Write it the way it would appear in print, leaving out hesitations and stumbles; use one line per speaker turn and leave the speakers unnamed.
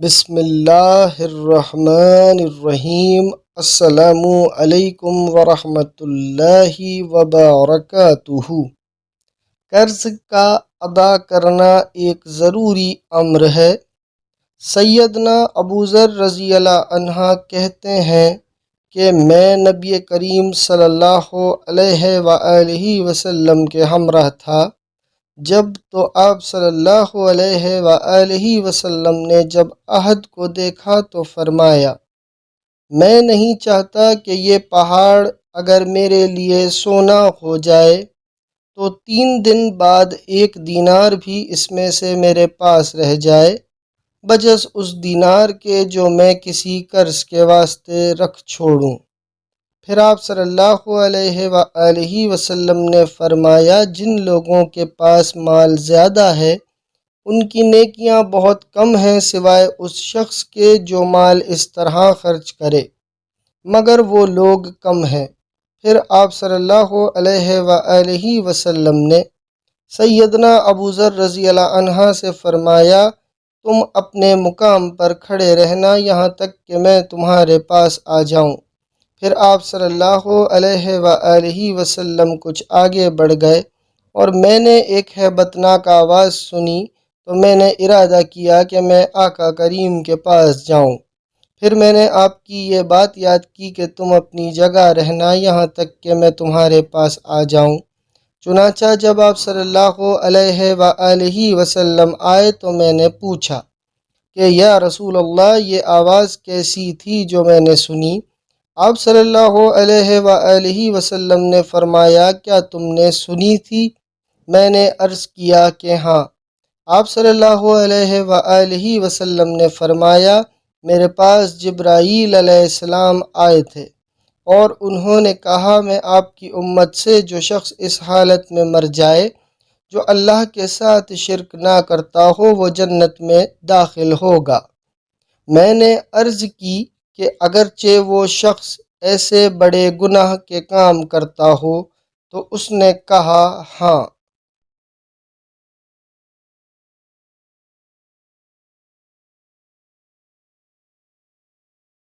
بسم اللہ الرحمن الرحیم۔ السلام علیکم ورحمۃ اللہ وبرکاتہ۔ قرض کا ادا کرنا ایک ضروری امر ہے۔ سیدنا ابو ذر رضی اللہ عنہ کہتے ہیں کہ میں نبی کریم صلی اللہ علیہ وآلہ وسلم کے ہمراہ تھا جب تو آپ صلی اللہ علیہ وآلہ وسلم نے جب عہد کو دیکھا تو فرمایا، میں نہیں چاہتا کہ یہ پہاڑ اگر میرے لیے سونا ہو جائے تو 3 دن بعد 1 دینار بھی اس میں سے میرے پاس رہ جائے بجز اس دینار کے جو میں کسی قرض کے واسطے رکھ چھوڑوں۔ پھر آپ صلی اللہ علیہ وآلہ وسلم نے فرمایا، جن لوگوں کے پاس مال زیادہ ہے ان کی نیکیاں بہت کم ہیں سوائے اس شخص کے جو مال اس طرح خرچ کرے، مگر وہ لوگ کم ہیں۔ پھر آپ صلی اللہ علیہ وآلہ وسلم نے سیدنا ابو ذر رضی اللہ عنہ سے فرمایا، تم اپنے مقام پر کھڑے رہنا یہاں تک کہ میں تمہارے پاس آ جاؤں۔ پھر آپ صلی اللہ علیہ وآلہ وسلم کچھ آگے بڑھ گئے اور میں نے ایک ہیبت ناک آواز سنی تو میں نے ارادہ کیا کہ میں آقا کریم کے پاس جاؤں۔ پھر میں نے آپ کی یہ بات یاد کی کہ تم اپنی جگہ رہنا یہاں تک کہ میں تمہارے پاس آ جاؤں۔ چنانچہ جب آپ صلی اللہ علیہ وآلہ وسلم آئے تو میں نے پوچھا کہ یا رسول اللہ، یہ آواز کیسی تھی جو میں نے سنی؟ آپ صلی اللہ علیہ وآلہ وسلم نے فرمایا، کیا تم نے سنی تھی؟ میں نے عرض کیا کہ ہاں۔ آپ صلی اللہ علیہ وآلہ وسلم نے فرمایا، میرے پاس جبرائیل علیہ السلام آئے تھے اور انہوں نے کہا، میں آپ کی امت سے جو شخص اس حالت میں مر جائے جو اللہ کے ساتھ شرک نہ کرتا ہو وہ جنت میں داخل ہوگا۔ میں نے عرض کی کہ اگرچہ وہ شخص ایسے بڑے گناہ کے کام کرتا ہو تو اس نے کہا ہاں۔